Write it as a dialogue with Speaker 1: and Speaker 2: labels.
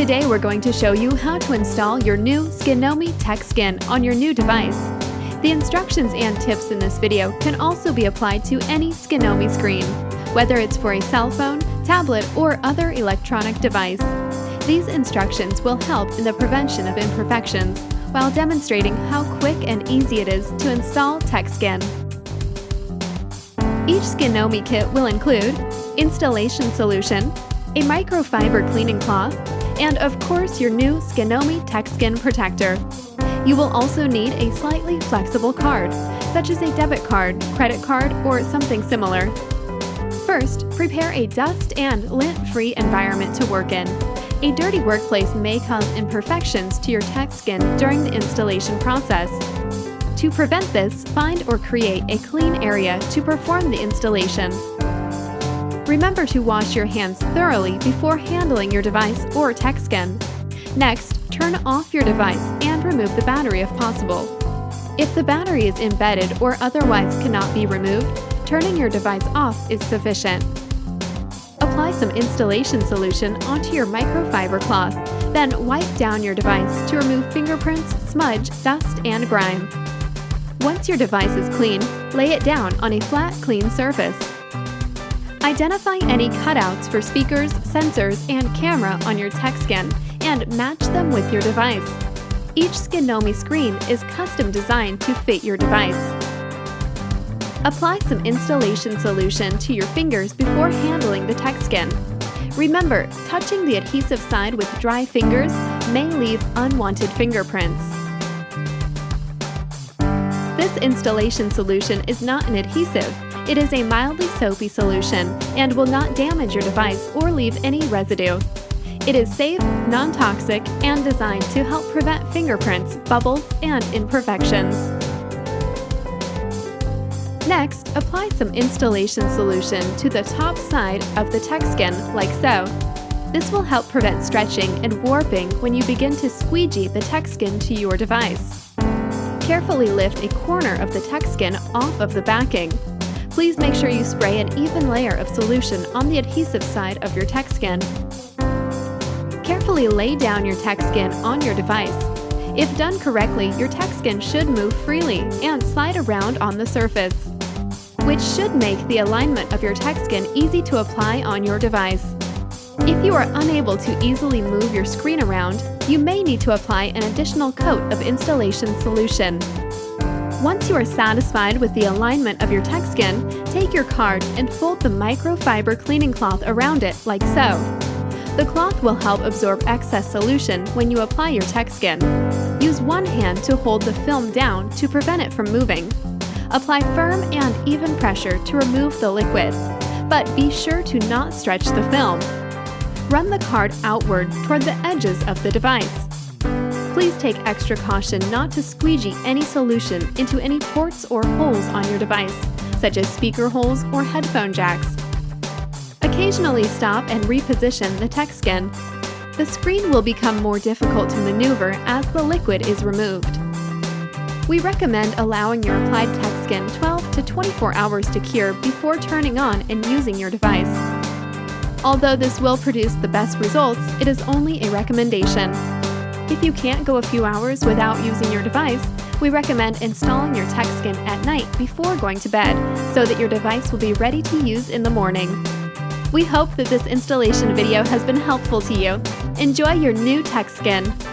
Speaker 1: Today we're going to show you how to install your new Skinomi TechSkin on your new device. The instructions and tips in this video can also be applied to any Skinomi screen, whether it's for a cell phone, tablet, or other electronic device. These instructions will help in the prevention of imperfections while demonstrating how quick and easy it is to install TechSkin. Each Skinomi kit will include installation solution, a microfiber cleaning cloth, and of course your new Skinomi TechSkin protector. You will also need a slightly flexible card, such as a debit card, credit card, or something similar. First, prepare a dust and lint-free environment to work in. A dirty workplace may cause imperfections to your TechSkin during the installation process. To prevent this, find or create a clean area to perform the installation. Remember to wash your hands thoroughly before handling your device or TechSkin. Next, turn off your device and remove the battery if possible. If the battery is embedded or otherwise cannot be removed, turning your device off is sufficient. Apply some installation solution onto your microfiber cloth, then wipe down your device to remove fingerprints, smudge, dust, and grime. Once your device is clean, lay it down on a flat, clean surface. Identify any cutouts for speakers, sensors, and camera on your TechSkin and match them with your device. Each Skinomi screen is custom designed to fit your device. Apply some installation solution to your fingers before handling the TechSkin. Remember, touching the adhesive side with dry fingers may leave unwanted fingerprints. This installation solution is not an adhesive. It is a mildly soapy solution and will not damage your device or leave any residue. It is safe, non-toxic, and designed to help prevent fingerprints, bubbles, and imperfections. Next, apply some installation solution to the top side of the TechSkin, like so. This will help prevent stretching and warping when you begin to squeegee the TechSkin to your device. Carefully lift a corner of the TechSkin off of the backing. Please make sure you spray an even layer of solution on the adhesive side of your TechSkin. Carefully lay down your TechSkin on your device. If done correctly, your TechSkin should move freely and slide around on the surface, which should make the alignment of your TechSkin easy to apply on your device. If you are unable to easily move your screen around, you may need to apply an additional coat of installation solution. Once you are satisfied with the alignment of your TechSkin, take your card and fold the microfiber cleaning cloth around it like so. The cloth will help absorb excess solution when you apply your TechSkin. Use one hand to hold the film down to prevent it from moving. Apply firm and even pressure to remove the liquid, but be sure to not stretch the film. Run the card outward toward the edges of the device. Please take extra caution not to squeegee any solution into any ports or holes on your device, such as speaker holes or headphone jacks. Occasionally stop and reposition the TechSkin. The screen will become more difficult to maneuver as the liquid is removed. We recommend allowing your applied TechSkin 12 to 24 hours to cure before turning on and using your device. Although this will produce the best results, it is only a recommendation. If you can't go a few hours without using your device, we recommend installing your TechSkin at night before going to bed so that your device will be ready to use in the morning. We hope that this installation video has been helpful to you. Enjoy your new TechSkin!